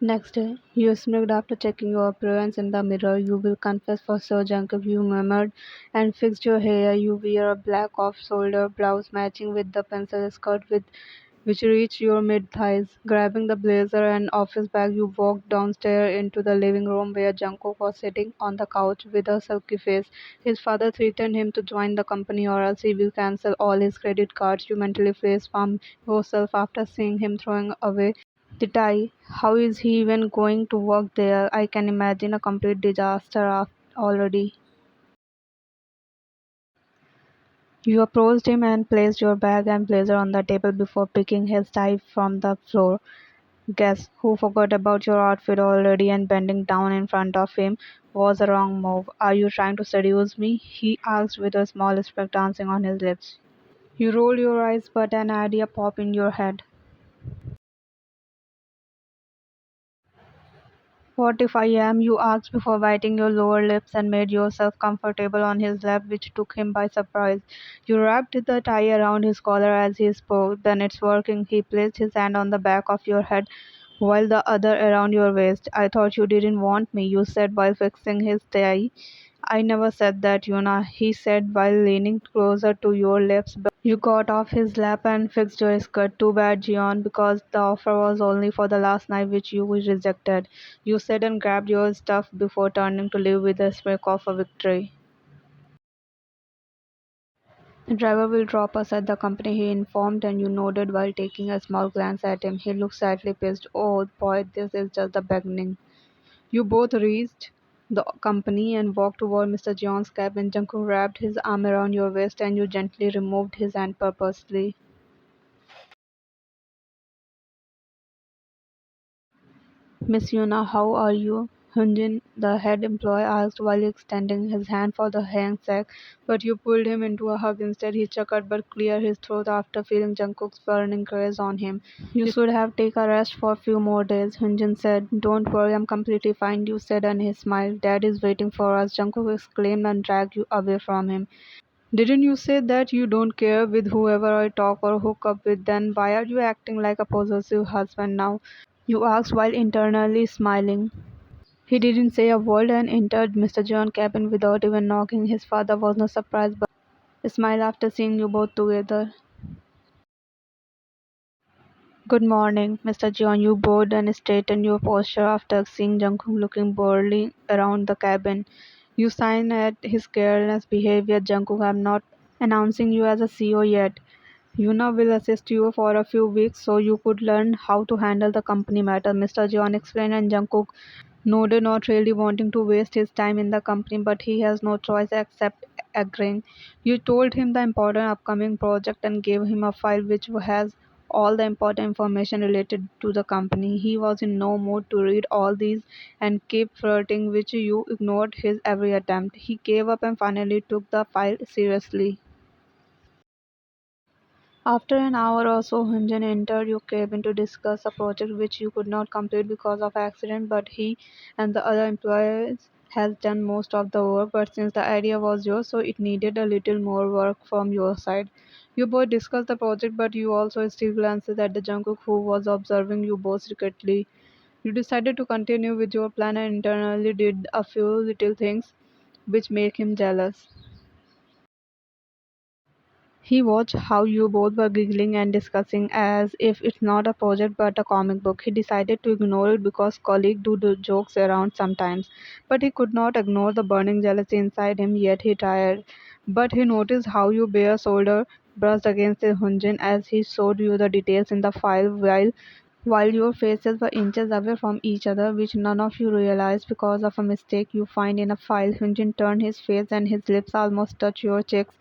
Next day, you smirked after checking your appearance in the mirror. You will confess for Sir Jacob, you murmured, and fixed your hair. You wear a black off-shoulder blouse matching with the pencil skirt which reached your mid-thighs. Grabbing the blazer and office bag, you walked downstairs into the living room where Jungkook was sitting on the couch with a sulky face. His father threatened him to join the company or else he will cancel all his credit cards. You mentally face-palm yourself after seeing him throwing away the tie. How is he even going to work there? I can imagine a complete disaster already. You approached him and placed your bag and blazer on the table before picking his tie from the floor. Guess who forgot about your outfit already and bending down in front of him was a wrong move. Are you trying to seduce me? He asked with a small smirk dancing on his lips. You roll your eyes, but an idea popped in your head. What if I am? You asked before biting your lower lips and made yourself comfortable on his lap, which took him by surprise. You wrapped the tie around his collar as he spoke. Then it's working. He placed his hand on the back of your head while the other around your waist. I thought you didn't want me, you said while fixing his tie. I never said that, Yuna, he said while leaning closer to your lips. You got off his lap and fixed your skirt. Too bad, Gion, because the offer was only for the last night, which you rejected. You said and grabbed your stuff before turning to leave with a smirk of a victory. The driver will drop us at the company, he informed, and you nodded while taking a small glance at him. He looked slightly pissed. Oh boy, this is just the beginning. You both reached the company and walked toward Mr. John's cabin. Jungkook wrapped his arm around your waist and you gently removed his hand purposely. Miss Yuna, how are you? Hyunjin, the head employee, asked while extending his hand for the handshake, but you pulled him into a hug instead. He chuckled but cleared his throat after feeling Jungkook's burning gaze on him. You should have taken a rest for a few more days, Hyunjin said. Don't worry, I'm completely fine, you said, and he smiled. Dad is waiting for us, Jungkook exclaimed and dragged you away from him. Didn't you say that you don't care with whoever I talk or hook up with? Then why are you acting like a possessive husband now? You asked while internally smiling. He didn't say a word and entered Mr. John's cabin without even knocking. His father was not surprised but smiled after seeing you both together. Good morning, Mr. John. You bowed and straightened your posture after seeing Jungkook looking boredly around the cabin. You sighed at his careless behavior. Jungkook, I'm not announcing you as a CEO yet. Yuna will assist you for a few weeks so you could learn how to handle the company matter, Mr. John explained, and Jungkook nodded, not really wanting to waste his time in the company, but he has no choice except agreeing. You told him the important upcoming project and gave him a file which has all the important information related to the company. He was in no mood to read all these and keep flirting, which you ignored his every attempt. He gave up and finally took the file seriously. After an hour or so, Hunjan entered your cabin to discuss a project which you could not complete because of accident, but he and the other employees has done most of the work, but since the idea was yours, so it needed a little more work from your side. You both discussed the project, but you also still glanced at the Jungkook who was observing you both secretly. You decided to continue with your plan and internally did a few little things which make him jealous. He watched how you both were giggling and discussing as if it's not a project but a comic book. He decided to ignore it because colleagues do jokes around sometimes, but he could not ignore the burning jealousy inside him, yet he tried. But he noticed how your bare shoulder brushed against his hunjin as he showed you the details in the file while your faces were inches away from each other, which none of you realized because of a mistake you find in a file. Hyunjin turned his face and his lips almost touched your cheeks,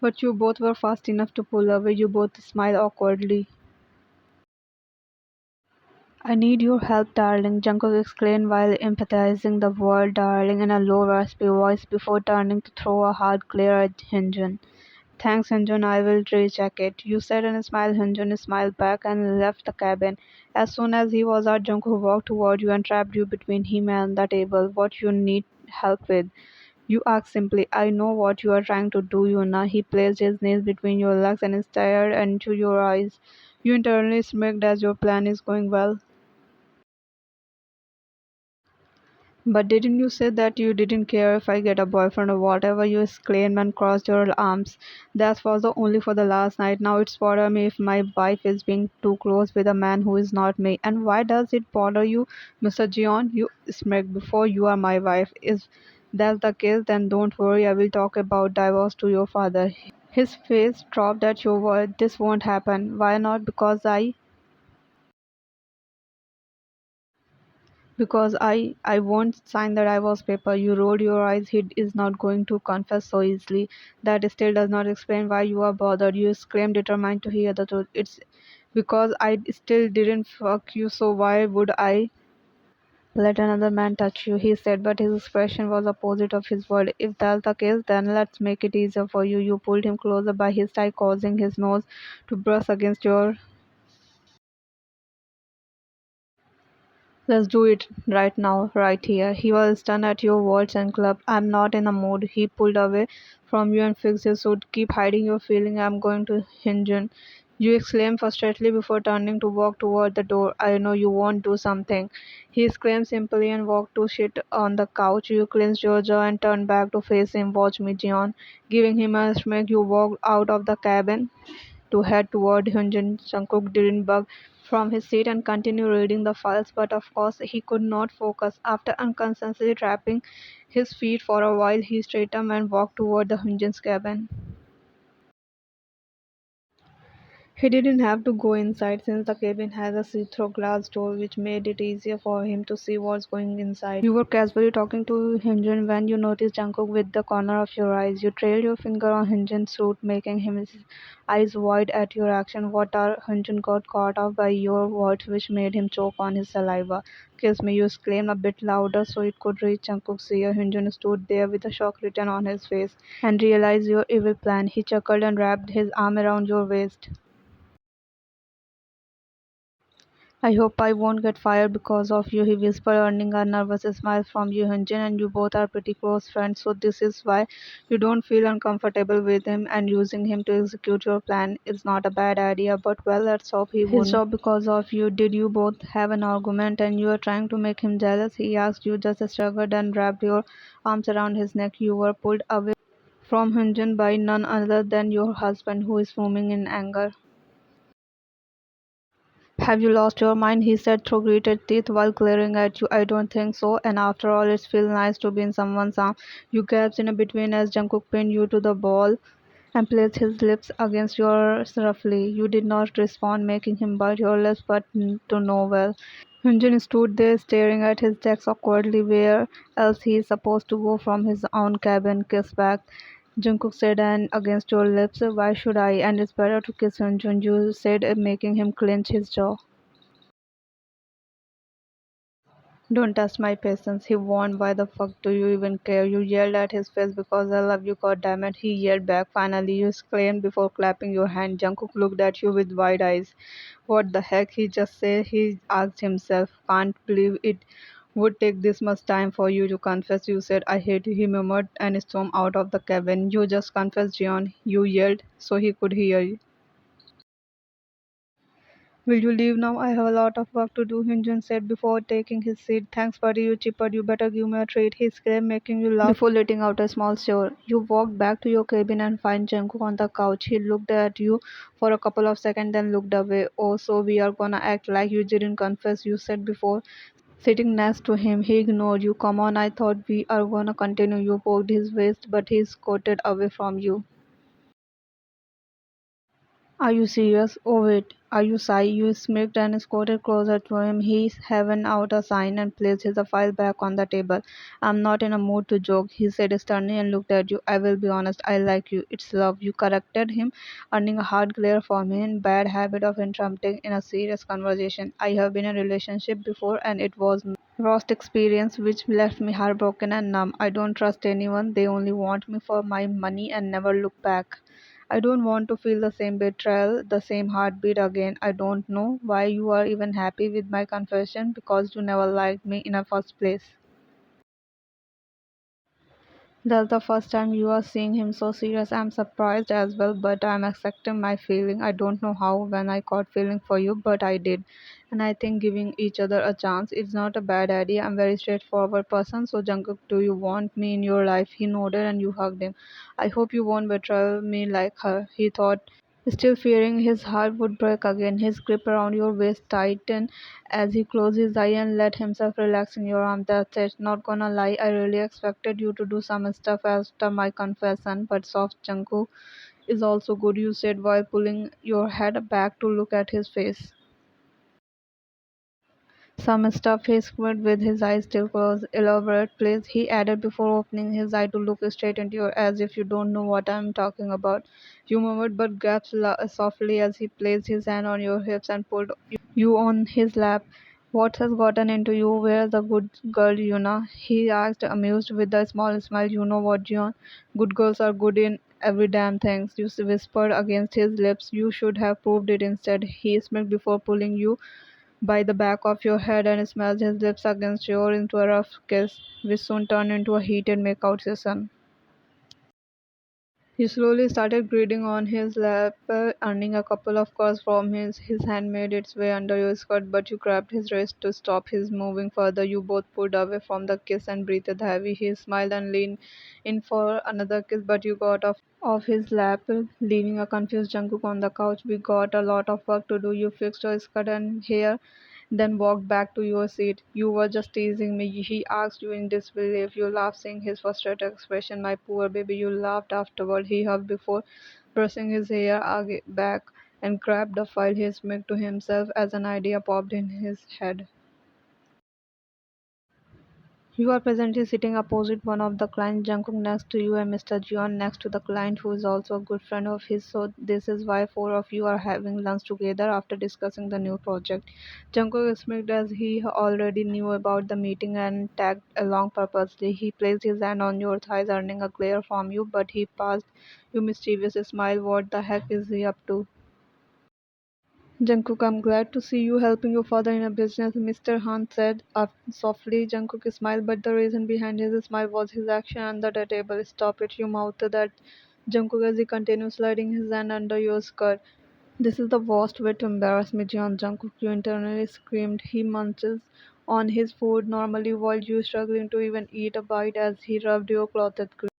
but you both were fast enough to pull away. You both smiled awkwardly. I need your help, darling, Jungkook exclaimed while emphasizing the word darling in a low, raspy voice before turning to throw a hard glare at Hyunjin. Thanks, Hyunjin, I will recheck it. You said and smiled. Hyunjin smiled back and left the cabin. As soon as he was out, Jungkook walked toward you and trapped you between him and the table. What you need help with? You asked simply. I know what you are trying to do, Yuna. He placed his knees between your legs and stared into your eyes. You internally smirked as your plan is going well. But didn't you say that you didn't care if I get a boyfriend or whatever? You exclaimed and crossed your arms. That was only for the last night. Now it's bother me if my wife is being too close with a man who is not me. And why does it bother you, Mr. Gion? You smirked before you are my wife. Is that the case? Then don't worry, I will talk about divorce to your father. His face dropped at your word. This won't happen. Why not? Because I won't sign the divorce paper. You rolled your eyes. He is not going to confess so easily. That still does not explain why you are bothered. You scream, determined to hear the truth. It's because I still didn't fuck you, so why would I let another man touch you? He said, but his expression was opposite of his word. If that's the case, then let's make it easier for you. You pulled him closer by his tie, causing his nose to brush against your. Let's do it right now, right here. He was stunned at your words and club. I'm not in a mood. He pulled away from you and fixed his suit. Keep hiding your feeling. I'm going to hinge on. You exclaimed frustratedly before turning to walk toward the door. I know you won't do something. He screamed simply and walked to sit on the couch. You clenched your jaw and turned back to face him. Watch me, John. Giving him a smack, you walked out of the cabin to head toward Hyunjin. Jungkook didn't budge from his seat and continued reading the files, but of course he could not focus. After unconsciously tapping his feet for a while, he straightened and walked toward the Hyunjin's cabin. He didn't have to go inside since the cabin has a see-through glass door which made it easier for him to see what's going inside. You were casually talking to Hyunjin when you noticed Jungkook with the corner of your eyes. You trailed your finger on Hyunjin's suit, making his eyes wide at your action. What are Hyunjin got caught off by your words which made him choke on his saliva. Kiss me, you exclaimed a bit louder so it could reach Jungkook's ear. Hyunjin stood there with a shock written on his face and realized your evil plan. He chuckled and wrapped his arm around your waist. I hope I won't get fired because of you, he whispered, earning a nervous smile from you, Hyunjin, and you both are pretty close friends, so this is why you don't feel uncomfortable with him, and using him to execute your plan is not a bad idea, but well, let's hope he won't. His job because of you. Did you both have an argument and you are trying to make him jealous? He asked. You just shrugged and wrapped your arms around his neck. You were pulled away from Hyunjin by none other than your husband, who is fuming in anger. Have you lost your mind? He said through gritted teeth while glaring at you. I don't think so. And after all, it feels nice to be in someone's arm. You gasped in between as Jungkook pinned you to the ball and placed his lips against yours roughly. You did not respond, making him bite your lips, but to no well. Hyunjin stood there staring at his text awkwardly. Where else he is supposed to go from his own cabin? Kiss back. Jungkook said, and against your lips, why should I? And it's better to kiss Hyunjin, you said, making him clench his jaw. Don't test my patience, he warned. Why the fuck do you even care? You yelled at his face because I love you, goddammit. He yelled back. Finally, you screamed before clapping your hand. Jungkook looked at you with wide eyes. What the heck he just said? He asked himself. Can't believe it would take this much time for you to confess. You said, I hate you, he murmured and stormed out of the cabin. You just confessed, Jeon. You yelled so he could hear you. Will you leave now? I have a lot of work to do, Hyunjin said before taking his seat. Thanks, buddy, you chippered. You better give me a treat. He screamed, making you laugh before letting out a small shiver. You walked back to your cabin and found Jungkook on the couch. He looked at you for a couple of seconds, then looked away. Oh, so we are gonna act like you didn't confess, you said before. Sitting next to him, he ignored you. Come on, I thought we are gonna continue. You poked his waist, but he scooted away from you. Are you serious? Oh wait, are you Sai? You smirked and squatted closer to him. He's having out a sign and placed his file back on the table. I'm not in a mood to joke, he said sternly and looked at you. I will be honest, I like you. It's love. You corrected him, earning a hard glare from him. Bad habit of interrupting in a serious conversation. I have been in a relationship before and it was worst experience which left me heartbroken and numb. I don't trust anyone. They only want me for my money and never look back. I don't want to feel the same betrayal, the same heartbeat again. I don't know why you are even happy with my confession because you never liked me in the first place. That's the first time you are seeing him so serious. I'm surprised as well, but I'm accepting my feeling. I don't know how when I caught feeling for you, but I did. And I think giving each other a chance is not a bad idea. I'm very straightforward person. So Jungkook, do you want me in your life? He nodded and you hugged him. I hope you won't betray me like her, he thought, still fearing his heart would break again. His grip around your waist tightened as he closed his eye and let himself relax in your arm. That's it. Not gonna lie, I really expected you to do some stuff after my confession, but soft Jungkook is also good, you said while pulling your head back to look at his face. Some stuff he squinted with his eyes still closed. Elaborate, please, he added before opening his eye to look straight into your as if you don't know what I'm talking about. You murmured but gasped softly as he placed his hand on your hips and pulled you on his lap. What has gotten into you? Where's the good girl, Yuna? He asked, amused with a small smile. You know what, John? Good girls are good in every damn thing. You whispered against his lips. You should have proved it instead. He smiled before pulling you by the back of your head and smashed his lips against yours into a rough kiss, which soon turned into a heated makeout session. He slowly started gritting on his lap, earning a couple of curls from his hand made its way under your skirt, but you grabbed his wrist to stop his moving further. You both pulled away from the kiss and breathed heavy. He smiled and leaned in for another kiss, but you got off his lap, leaving a confused Jungkook on the couch. We got a lot of work to do. You fixed your skirt and hair, then walked back to your seat. You were just teasing me, he asked you in disbelief. You laughed, seeing his frustrated expression. My poor baby, you laughed afterward. He hugged before brushing his hair back and grabbed the file he smirked to himself as an idea popped in his head. You are presently sitting opposite one of the clients, Jungkook next to you and Mr. Jeon next to the client who is also a good friend of his. So this is why four of you are having lunch together after discussing the new project. Jungkook smiled as he already knew about the meeting and tagged along purposely. He placed his hand on your thighs, earning a glare from you, but he passed you mischievous smile. What the heck is he up to? Jungkook, I'm glad to see you helping your father in a business, Mr. Han said softly. Jungkook smiled, but the reason behind his smile was his action under the table. Stop it, you mouthed that Jungkook as he continued sliding his hand under your skirt. This is the worst way to embarrass me, Jungkook, you internally screamed. He munches on his food normally while you struggling to even eat a bite as he rubbed your clothed grip.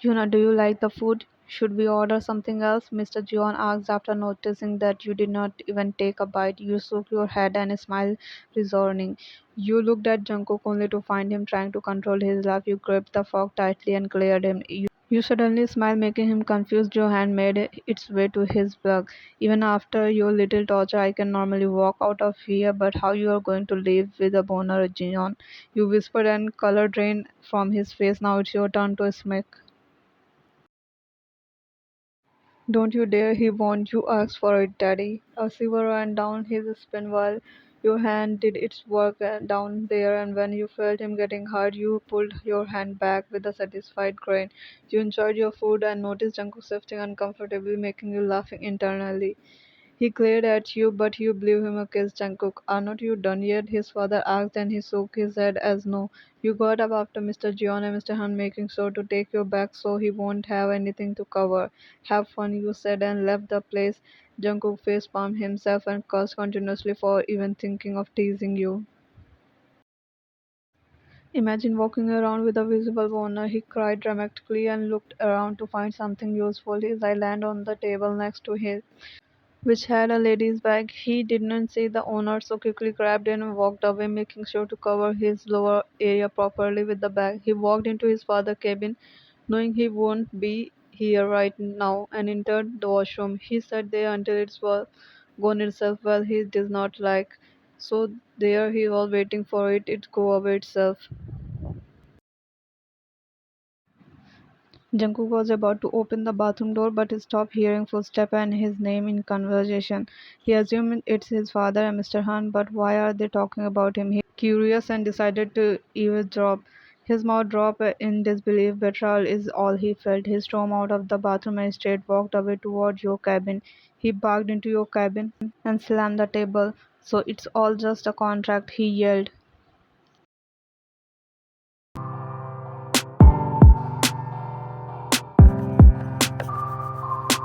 Yuna, do you like the food? Should we order something else? Mr. John asked after noticing that you did not even take a bite. You shook your head and smiled reassuring. You looked at Jungkook only to find him trying to control his laugh. You gripped the fork tightly and glared him. You suddenly smiled, making him confused. Your hand made its way to his plug. Even after your little torture, I can normally walk out of here, but how you are going to live with a boner, Jion? You whispered and color drained from his face. Now it's your turn to smirk. Don't you dare, he warned. You asked for it, Daddy. A shiver ran down his spine while your hand did its work down there, and when you felt him getting hard, you pulled your hand back with a satisfied grin. You enjoyed your food and noticed Jungkook shifting uncomfortably, making you laughing internally. He glared at you, but you blew him a kiss. Jungkook, are not you done yet? His father asked, and he shook his head as no. You got up after Mr. Jeon and Mr. Han, making sure to take your back so he won't have anything to cover. Have fun, you said, and left the place. Jungkook facepalmed himself and cursed continuously for even thinking of teasing you. Imagine walking around with a visible boner, he cried dramatically and looked around to find something useful. His eye landed on the table next to his, which had a lady's bag. He did not see the owner, so quickly grabbed it and walked away, making sure to cover his lower area properly with the bag. He walked into his father's cabin, knowing he wouldn't be here right now, and entered the washroom. He sat there until it was gone itself. Well, he does not like. So there he was waiting for it. It go away itself. Jungkook was about to open the bathroom door but stopped hearing footsteps and his name in conversation. He assumed it's his father and Mr. Han, but why are they talking about him? He curious and decided to eavesdrop. His mouth dropped in disbelief. Betrayal is all he felt. He stormed out of the bathroom and straight walked away toward your cabin. He barged into your cabin and slammed the table. So it's all just a contract, he yelled.